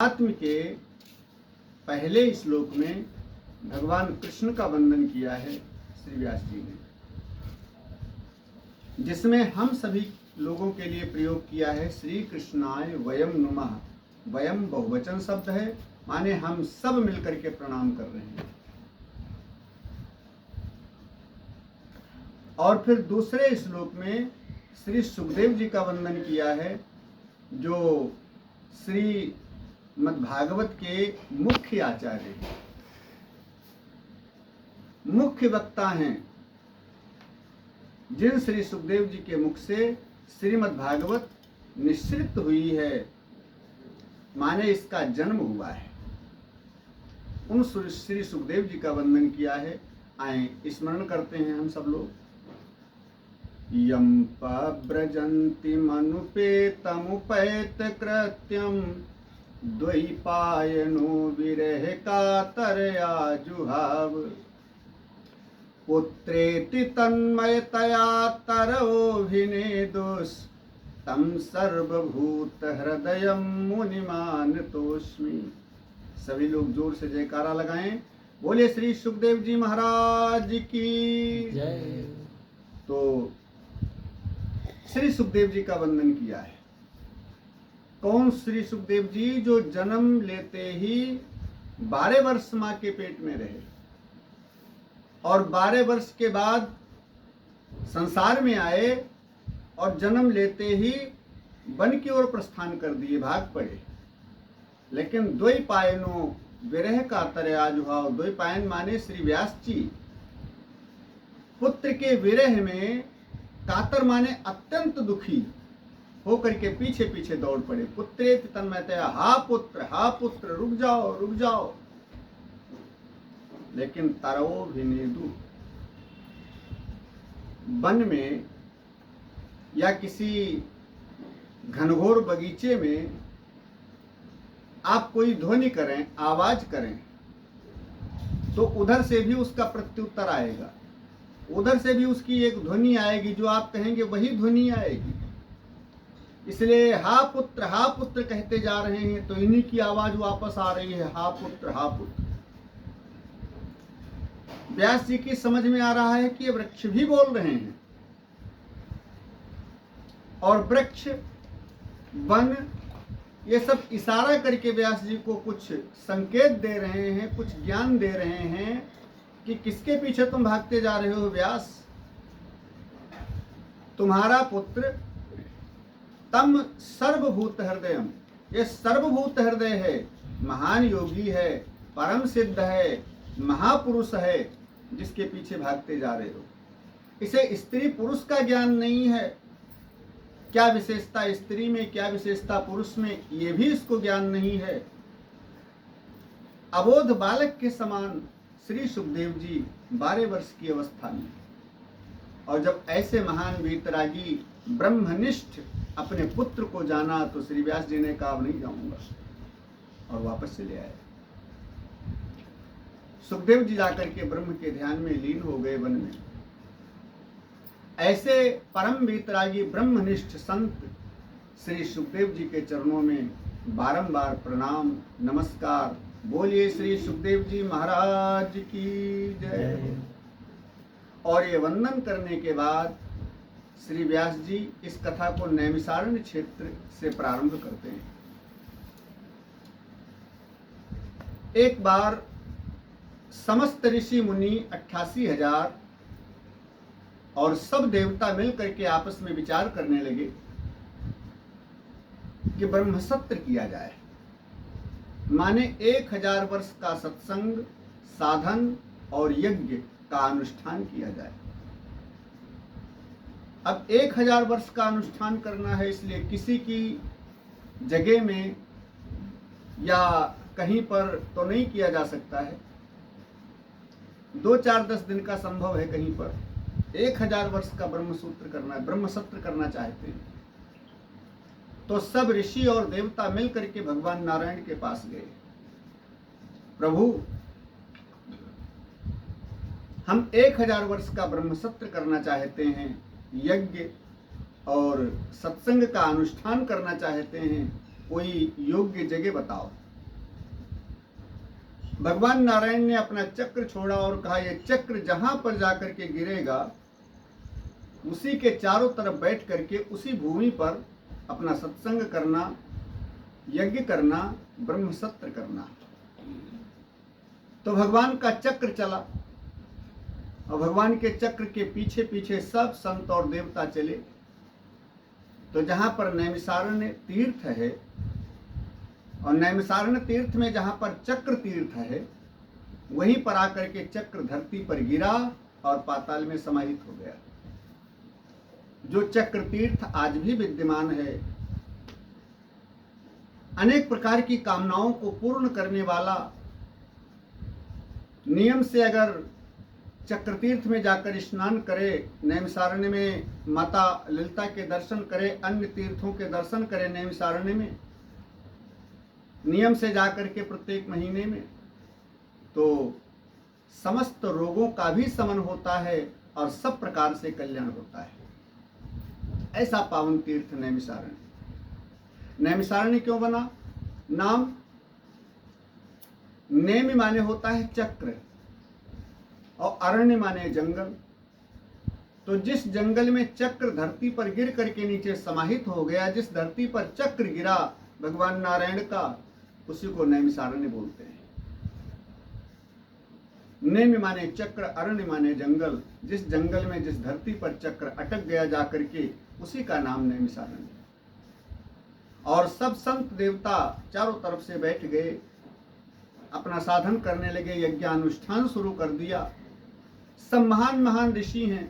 आत्म के पहले श्लोक में भगवान कृष्ण का वंदन किया है श्री व्यास जी ने, जिसमें हम सभी लोगों के लिए प्रयोग किया है श्री कृष्णाय वयम नुमः। वयम बहुवचन शब्द है, माने हम सब मिलकर के प्रणाम कर रहे हैं। और फिर दूसरे श्लोक में श्री सुखदेव जी का वंदन किया है, जो श्री मद्भागवत के मुख्य आचार्य हैं, मुख्य वक्ता हैं, जिन श्री सुखदेव जी के मुख से श्रीमद्भागवत निश्रित हुई है, माने इसका जन्म हुआ है। उन श्री सुखदेव जी का वंदन किया है। आए स्मरण करते हैं हम सब लोग। यम पव्रजन्ति मनुपेतमुपैत कृत्यम द्वैपायनो विरह कातरया जुहाव पुत्रेति तन्मयतया तरओभिनेदुस् तम सर्वभूत हृदयं मुनिमानतोस्मि। सभी लोग जोर से जयकारा लगाएं। बोले श्री सुखदेव जी महाराज की जय। तो श्री सुखदेव जी का वंदन किया है। कौन श्री सुखदेव जी? जो जन्म लेते ही 12 वर्ष मां के पेट में रहे और 12 वर्ष के बाद संसार में आए और जन्म लेते ही वन की ओर प्रस्थान कर दिए, भाग पड़े। लेकिन द्वैपायनो विरह का तरया जुहाव। द्वैपायन माने श्री व्यास जी पुत्र के विरह में, कातर माने अत्यंत दुखी होकर के पीछे पीछे दौड़ पड़े। पुत्रेति तन्मयतया, हा पुत्र रुक जाओ। लेकिन तरओ भिनेदु, वन में या किसी घनघोर बगीचे में आप कोई ध्वनि करें, आवाज करें, तो उधर से भी उसका प्रत्युत्तर आएगा, उधर से भी उसकी एक ध्वनि आएगी, जो आप कहेंगे वही ध्वनि आएगी। इसलिए हा पुत्र कहते जा रहे हैं तो इन्हीं की आवाज वापस आ रही है, हा पुत्र। व्यास जी की समझ में आ रहा है कि ये वृक्ष भी बोल रहे हैं, और वृक्ष, वन, ये सब इशारा करके व्यास जी को कुछ संकेत दे रहे हैं, कुछ ज्ञान दे रहे हैं कि किसके पीछे तुम भागते जा रहे हो व्यास। तुम्हारा पुत्र तम सर्वभूत हृदयम, ये सर्वभूत हृदय है, महान योगी है, परम सिद्ध है, महापुरुष है, जिसके पीछे भागते जा रहे हो। इसे स्त्री पुरुष का ज्ञान नहीं है, क्या विशेषता स्त्री में, क्या विशेषता पुरुष में, ये भी इसको ज्ञान नहीं है। अबोध बालक के समान श्री सुखदेव जी 12 वर्ष की अवस्था में, और जब ऐसे महान वीतरागी ब्रह्मनिष्ठ अपने पुत्र को जाना, तो श्री व्यास जी ने कहा नहीं जाऊंगा, और वापस चले आए। सुखदेव जी जाकर के ब्रह्म के ध्यान में लीन हो गए वन में। ऐसे परम वीतरागी ब्रह्मनिष्ठ संत श्री सुखदेव जी के चरणों में बारंबार प्रणाम नमस्कार। बोलिए श्री सुखदेव जी महाराज की जय। और ये वंदन करने के बाद श्री व्यास जी इस कथा को नैमिषारण्य क्षेत्र से प्रारंभ करते हैं। एक बार समस्त ऋषि मुनि 88,000 और सब देवता मिलकर के आपस में विचार करने लगे कि ब्रह्मसत्र किया जाए, माने 1000 वर्ष का सत्संग, साधन और यज्ञ का अनुष्ठान किया जाए। अब 1000 वर्ष का अनुष्ठान करना है, इसलिए किसी की जगह में या कहीं पर तो नहीं किया जा सकता है। 2, 4, 10 दिन का संभव है कहीं पर। 1000 वर्ष का ब्रह्मसूत्र करना है, ब्रह्मसत्र करना चाहते हैं। तो सब ऋषि और देवता मिलकर के भगवान नारायण के पास गए। प्रभु, हम 1000 वर्ष का ब्रह्मसत्र करना चाहते हैं, यज्ञ और सत्संग का अनुष्ठान करना चाहते हैं, कोई योग्य जगह बताओ। भगवान नारायण ने अपना चक्र छोड़ा और कहा यह चक्र जहां पर जाकर के गिरेगा उसी के चारों तरफ बैठ करके उसी भूमि पर अपना सत्संग करना, यज्ञ करना, ब्रह्म सत्र करना। तो भगवान का चक्र चला और भगवान के चक्र के पीछे पीछे सब संत और देवता चले। तो जहां पर नैमिषारण्य तीर्थ है और नैमिषारण्य तीर्थ में जहां पर चक्र तीर्थ है वहीं पर आकर के चक्र धरती पर गिरा और पाताल में समाहित हो गया। जो चक्र तीर्थ आज भी विद्यमान है, अनेक प्रकार की कामनाओं को पूर्ण करने वाला, नियम से अगर चक्र तीर्थ में जाकर स्नान करे, नैमिषारण्य में माता ललिता के दर्शन करे, अन्य तीर्थों के दर्शन करे, नैमिषारण्य में नियम से जाकर के प्रत्येक महीने में, तो समस्त रोगों का भी शमन होता है और सब प्रकार से कल्याण होता है। ऐसा पावन तीर्थ नैमिषारण्य। नैमिषारण्य क्यों बना? नाम नेमि माने होता है चक्र और अरण्य माने जंगल। तो जिस जंगल में चक्र धरती पर गिर करके नीचे समाहित हो गया, जिस धरती पर चक्र गिरा भगवान नारायण का, उसी को नैमिषारण्य बोलते हैं। नेमि माने चक्र, अरण्य माने जंगल। जिस जंगल में जिस धरती पर चक्र अटक गया जाकर के, उसी का नाम नैमिषारण्य। और सब संत देवता चारों तरफ से बैठ गए, अपना साधन करने लगे, यज्ञानुष्ठान शुरू कर दिया। सब महान महान ऋषि हैं,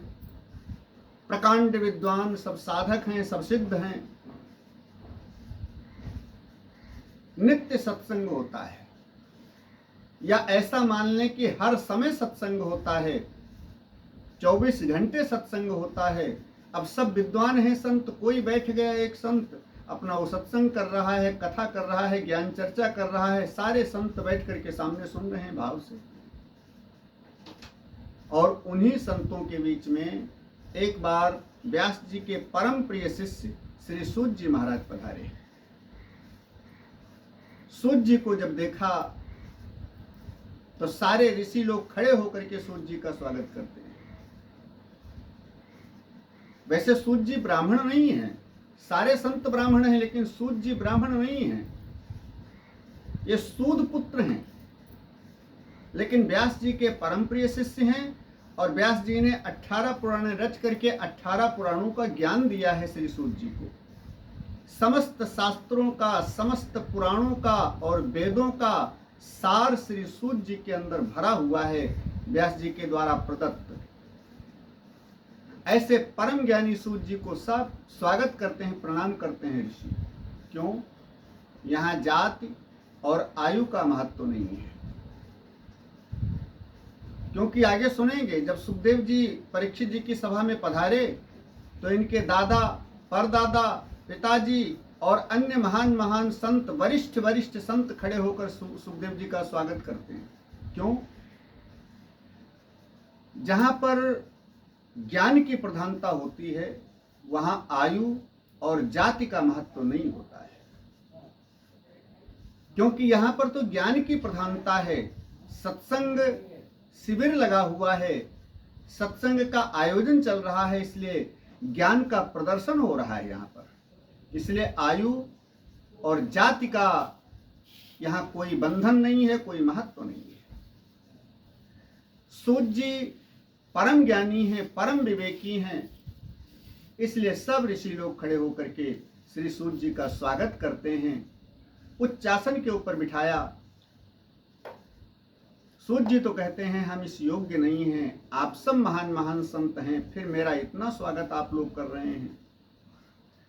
प्रकांड विद्वान, सब साधक हैं, सब सिद्ध हैं। नित्य सत्संग होता है, या ऐसा मान लें कि हर समय सत्संग होता है, 24 घंटे सत्संग होता है। अब सब विद्वान हैं संत, कोई बैठ गया एक संत अपना वो सत्संग कर रहा है, कथा कर रहा है, ज्ञान चर्चा कर रहा है, सारे संत बैठ करके सामने सुन रहे हैं भाव से। और उन्हीं संतों के बीच में एक बार व्यास जी के परम प्रिय शिष्य श्री सूत जी महाराज पधारे। सूत जी को जब देखा तो सारे ऋषि लोग खड़े होकर के सूत जी का स्वागत करते हैं। वैसे सूत जी ब्राह्मण नहीं है, सारे संत ब्राह्मण हैं, लेकिन सूत जी ब्राह्मण नहीं हैं, ये सूद पुत्र हैं। लेकिन व्यास जी के परम प्रिय शिष्य हैं और व्यास जी ने 18 पुराण रच करके 18 पुराणों का ज्ञान दिया है श्री सूत जी को। समस्त शास्त्रों का, समस्त पुराणों का और वेदों का सार श्री सूत जी के अंदर भरा हुआ है, व्यास जी के द्वारा प्रदत्त। ऐसे परम ज्ञानी सूत जी को सब स्वागत करते हैं, प्रणाम करते हैं ऋषि। क्यों? यहाँ जाति और आयु का महत्व नहीं है। क्योंकि आगे सुनेंगे, जब सुखदेव जी परीक्षित जी की सभा में पधारे तो इनके दादा, परदादा, पिताजी और अन्य महान महान संत, वरिष्ठ वरिष्ठ संत खड़े होकर सुखदेव जी का स्वागत करते हैं। क्यों? जहां पर ज्ञान की प्रधानता होती है वहां आयु और जाति का महत्व नहीं होता है। क्योंकि यहां पर तो ज्ञान की प्रधानता है। सत्संग शिविर लगा हुआ है, सत्संग का आयोजन चल रहा है, इसलिए ज्ञान का प्रदर्शन हो रहा है यहाँ पर। इसलिए आयु और जाति का यहाँ कोई बंधन नहीं है, कोई महत्व नहीं है। सूत जी परम ज्ञानी हैं, परम विवेकी हैं, इसलिए सब ऋषि लोग खड़े होकर के श्री सूत जी का स्वागत करते हैं। उच्चासन के ऊपर बिठाया। सूत जी तो कहते हैं हम इस योग्य नहीं हैं, आप सब महान महान संत हैं, फिर मेरा इतना स्वागत आप लोग कर रहे हैं।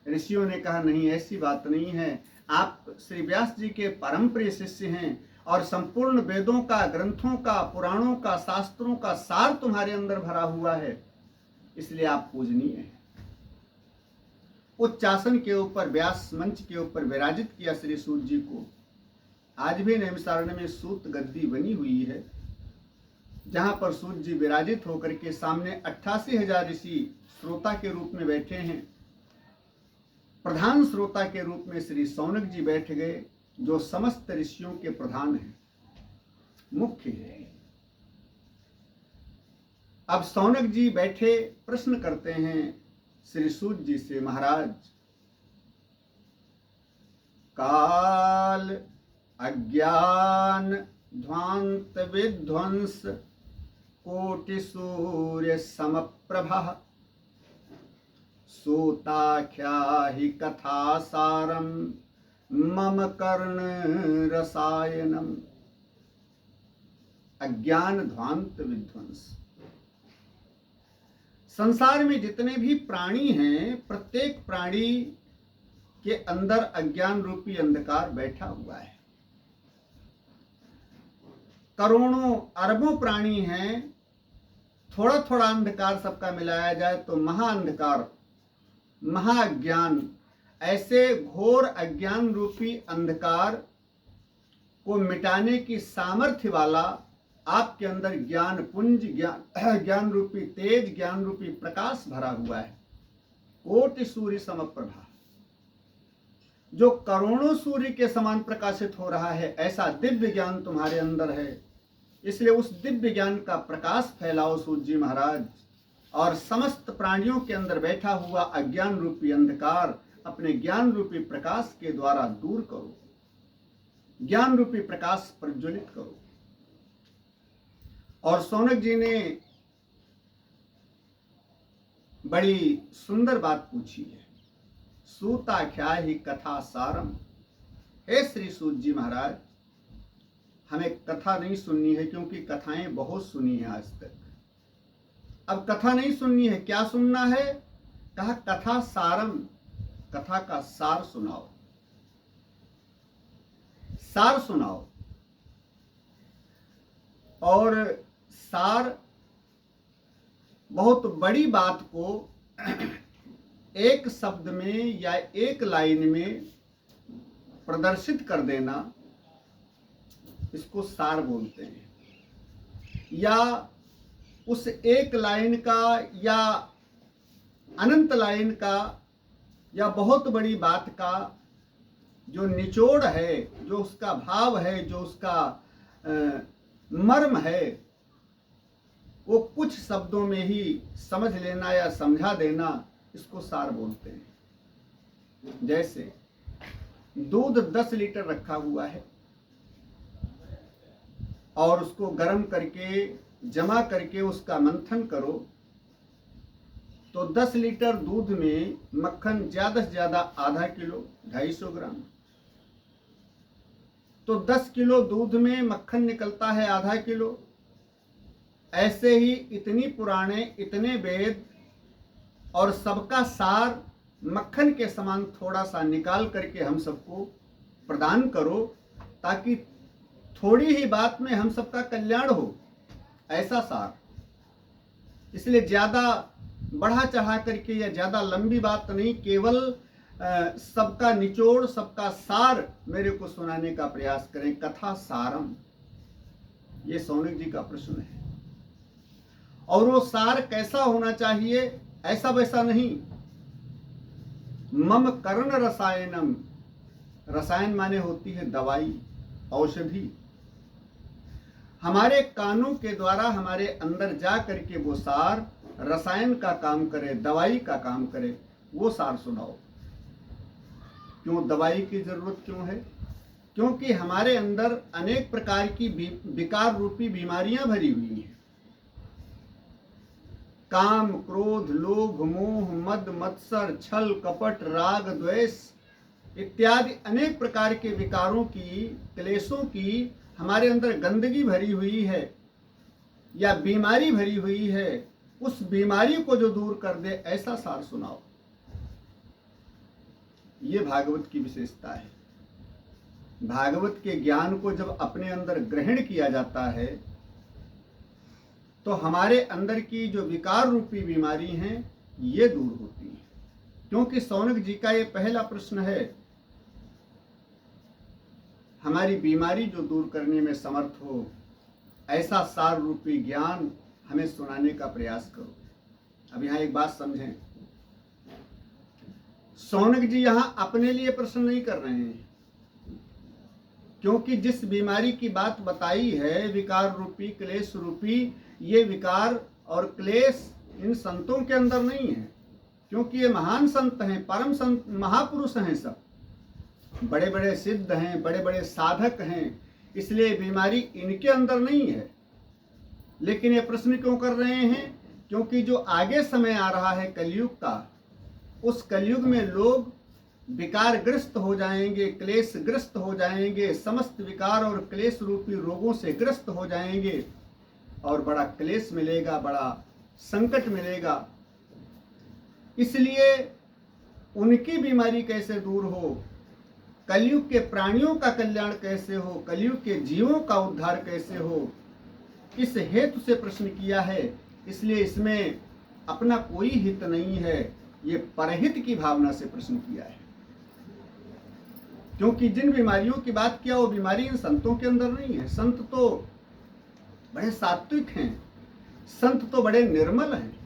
ऋषियों ने कहा नहीं, ऐसी बात नहीं है, आप श्री व्यास जी के परम प्रिय शिष्य हैं और संपूर्ण वेदों का, ग्रंथों का, पुराणों का, शास्त्रों का सार तुम्हारे अंदर भरा हुआ है, इसलिए आप पूजनीय हैं। उच्चासन के ऊपर, व्यास मंच के ऊपर विराजित किया श्री सूत जी को। आज भी नैमिषारण्य में सूत गद्दी बनी हुई है, जहां पर सूत जी विराजित होकर के सामने 88,000 ऋषि श्रोता के रूप में बैठे हैं। प्रधान श्रोता के रूप में श्री सौनक जी बैठ गए, जो समस्त ऋषियों के प्रधान हैं। मुख्य है। अब सौनक जी बैठे प्रश्न करते हैं श्री सूत जी से, महाराज काल अज्ञान ध्वांत विध्वंस कोटि सूर्य समप्रभा सूताख्या हि कथा सारम मम कर्ण रसायनम। अज्ञान ध्वांत विध्वंस, संसार में जितने भी प्राणी हैं, प्रत्येक प्राणी के अंदर अज्ञान रूपी अंधकार बैठा हुआ है। करोड़ों अरबों प्राणी हैं, थोड़ा थोड़ा अंधकार सबका मिलाया जाए तो महाअंधकार, महाअज्ञान, ऐसे घोर अज्ञान रूपी अंधकार को मिटाने की सामर्थ्य वाला आपके अंदर ज्ञान पुंज, ज्ञान रूपी तेज, ज्ञान रूपी प्रकाश भरा हुआ है। कोटि सूर्य समप्रभा, जो करोड़ों सूर्य के समान प्रकाशित हो रहा है, ऐसा दिव्य ज्ञान तुम्हारे अंदर है। इसलिए उस दिव्य ज्ञान का प्रकाश फैलाओ सूत जी महाराज, और समस्त प्राणियों के अंदर बैठा हुआ अज्ञान रूपी अंधकार अपने ज्ञान रूपी प्रकाश के द्वारा दूर करो, ज्ञान रूपी प्रकाश प्रज्वलित करो। और सौनक जी ने बड़ी सुंदर बात पूछी है, सूताख्या ही कथा सारम। हे श्री सूत जी महाराज, हमें कथा नहीं सुननी है, क्योंकि कथाएं बहुत सुनी है आज तक। अब कथा नहीं सुननी है, क्या सुनना है? कहा कथा सारम, कथा का सार सुनाओ, सार सुनाओ। और सार, बहुत बड़ी बात को एक शब्द में या एक लाइन में प्रदर्शित कर देना, इसको सार बोलते हैं। या उस एक लाइन का या अनंत लाइन का या बहुत बड़ी बात का जो निचोड़ है, जो उसका भाव है, जो उसका मर्म है, वो कुछ शब्दों में ही समझ लेना या समझा देना, इसको सार बोलते हैं। जैसे दूध 10 लीटर रखा हुआ है और उसको गर्म करके, जमा करके उसका मंथन करो, तो 10 लीटर दूध में मक्खन ज्यादा से ज्यादा आधा किलो, 250 ग्राम। तो 10 किलो दूध में मक्खन निकलता है आधा किलो। ऐसे ही इतनी पुराणे, इतने वेद और सबका सार मक्खन के समान थोड़ा सा निकाल करके हम सबको प्रदान करो, ताकि थोड़ी ही बात में हम सबका कल्याण हो, ऐसा सार। इसलिए ज्यादा बढ़ा चढ़ा करके या ज्यादा लंबी बात नहीं, केवल सबका निचोड़, सबका सार मेरे को सुनाने का प्रयास करें। कथा सारम, ये सौनक जी का प्रश्न है। और वो सार कैसा होना चाहिए? ऐसा वैसा नहीं। मम कर्ण रसायनम, रसायन माने होती है दवाई, औषधि। हमारे कानों के द्वारा हमारे अंदर जा करके वो सार रसायन का काम करे, दवाई का काम करे, वो सार सुनाओ। क्यों दवाई की जरूरत क्यों है? क्योंकि हमारे अंदर अनेक प्रकार की विकार रूपी बीमारियां भरी हुई हैं। काम, क्रोध, लोभ, मोह, मद, मत्सर, छल, कपट, राग, द्वेष इत्यादि अनेक प्रकार के विकारों की, क्लेशों की हमारे अंदर गंदगी भरी हुई है या बीमारी भरी हुई है। उस बीमारी को जो दूर कर दे, ऐसा सार सुनाओ। ये भागवत की विशेषता है। भागवत के ज्ञान को जब अपने अंदर ग्रहण किया जाता है, तो हमारे अंदर की जो विकार रूपी बीमारी हैं, ये दूर होती हैं। क्योंकि सौनक जी का ये पहला प्रश्न है, हमारी बीमारी जो दूर करने में समर्थ हो, ऐसा सार रूपी ज्ञान हमें सुनाने का प्रयास करो। अब यहाँ एक बात समझें, सौनक जी यहाँ अपने लिए प्रश्न नहीं कर रहे हैं, क्योंकि जिस बीमारी की बात बताई है, विकार रूपी, क्लेश रूपी, ये विकार और क्लेश इन संतों के अंदर नहीं है, क्योंकि ये महान संत हैं, परम संत, महापुरुष हैं, सब बड़े बड़े सिद्ध हैं, बड़े बड़े साधक हैं, इसलिए बीमारी इनके अंदर नहीं है। लेकिन ये प्रश्न क्यों कर रहे हैं? क्योंकि जो आगे समय आ रहा है कलयुग का, उस कलयुग में लोग विकारग्रस्त हो जाएंगे, क्लेशग्रस्त हो जाएंगे, समस्त विकार और क्लेश रूपी रोगों से ग्रस्त हो जाएंगे और बड़ा क्लेश मिलेगा, बड़ा संकट मिलेगा। इसलिए उनकी बीमारी कैसे दूर हो, कलयुग के प्राणियों का कल्याण कैसे हो, कलयुग के जीवों का उद्धार कैसे हो, इस हेतु से प्रश्न किया है। इसलिए इसमें अपना कोई हित नहीं है, ये परहित की भावना से प्रश्न किया है। क्योंकि जिन बीमारियों की बात किया वो बीमारी इन संतों के अंदर नहीं है। संत तो बड़े सात्विक हैं, संत तो बड़े निर्मल हैं।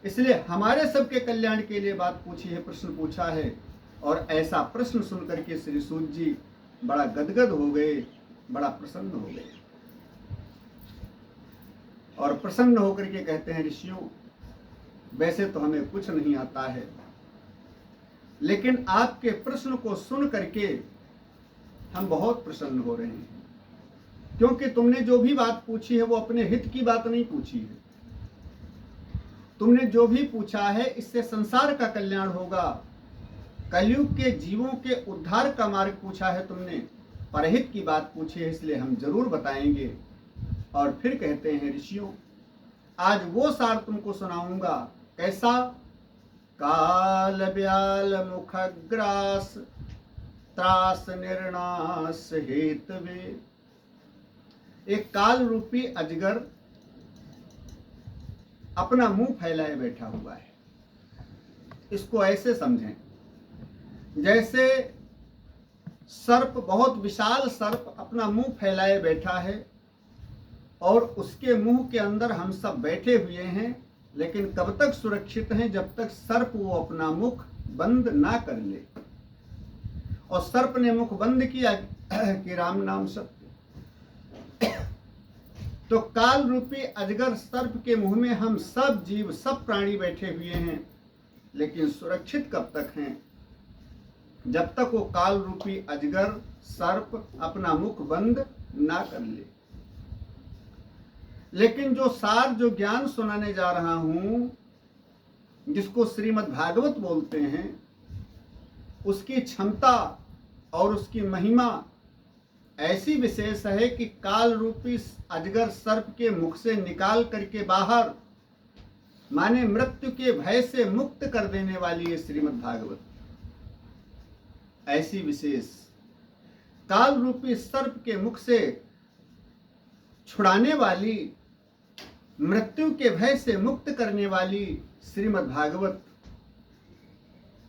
इसलिए हमारे सबके कल्याण के लिए बात पूछी है, प्रश्न पूछा है। और ऐसा प्रश्न सुनकर के श्री सूत जी बड़ा गदगद हो गए, बड़ा प्रसन्न हो गए और प्रसन्न होकर के कहते हैं, ऋषियों वैसे तो हमें कुछ नहीं आता है, लेकिन आपके प्रश्न को सुन करके हम बहुत प्रसन्न हो रहे हैं, क्योंकि तुमने जो भी बात पूछी है वो अपने हित की बात नहीं पूछी है। तुमने जो भी पूछा है इससे संसार का कल्याण होगा, कलयुग के जीवों के उद्धार का मार्ग पूछा है तुमने, परहित की बात पूछी है, इसलिए हम जरूर बताएंगे। और फिर कहते हैं, ऋषियों आज वो सार तुमको सुनाऊंगा। कैसा? काल ब्याल मुखग्रास त्रास निर्णास हेतवे। एक काल रूपी अजगर अपना मुंह फैलाए बैठा हुआ है। इसको ऐसे समझें जैसे सर्प, बहुत विशाल सर्प अपना मुंह फैलाए बैठा है और उसके मुंह के अंदर हम सब बैठे हुए हैं, लेकिन कब तक सुरक्षित हैं? जब तक सर्प वो अपना मुख बंद ना कर ले। और सर्प ने मुख बंद किया कि राम नाम सत्य। तो काल रूपी अजगर सर्प के मुंह में हम सब जीव, सब प्राणी बैठे हुए हैं, लेकिन सुरक्षित कब तक हैं? जब तक वो काल रूपी अजगर सर्प अपना मुख बंद ना कर ले। लेकिन जो सार, जो ज्ञान सुनाने जा रहा हूं, जिसको श्रीमद् भागवत बोलते हैं, उसकी क्षमता और उसकी महिमा ऐसी विशेष है कि काल रूपी अजगर सर्प के मुख से निकाल करके बाहर, माने मृत्यु के भय से मुक्त कर देने वाली है श्रीमद् भागवत। ऐसी विशेष काल रूपी सर्प के मुख से छुड़ाने वाली, मृत्यु के भय से मुक्त करने वाली श्रीमद् भागवत,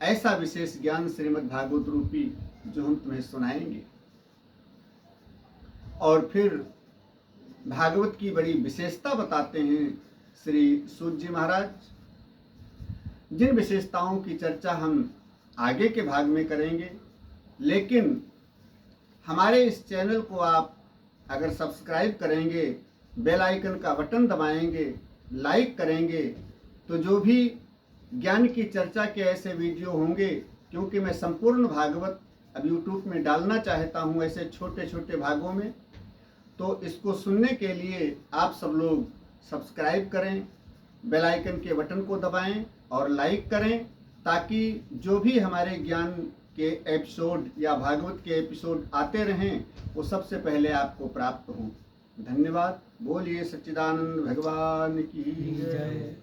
ऐसा विशेष ज्ञान श्रीमद् भागवत रूपी जो हम तुम्हें सुनाएंगे। और फिर भागवत की बड़ी विशेषता बताते हैं श्री सूत जी महाराज, जिन विशेषताओं की चर्चा हम आगे के भाग में करेंगे। लेकिन हमारे इस चैनल को आप अगर सब्सक्राइब करेंगे, बेल आइकन का बटन दबाएंगे, लाइक करेंगे, तो जो भी ज्ञान की चर्चा के ऐसे वीडियो होंगे, क्योंकि मैं संपूर्ण भागवत अब यूट्यूब में डालना चाहता हूं ऐसे छोटे छोटे भागों में, तो इसको सुनने के लिए आप सब लोग सब्सक्राइब करें, बेल आइकन के बटन को दबाएं और लाइक करें, ताकि जो भी हमारे ज्ञान के एपिसोड या भागवत के एपिसोड आते रहें वो सबसे पहले आपको प्राप्त हों। धन्यवाद। बोलिए सच्चिदानंद भगवान की जय।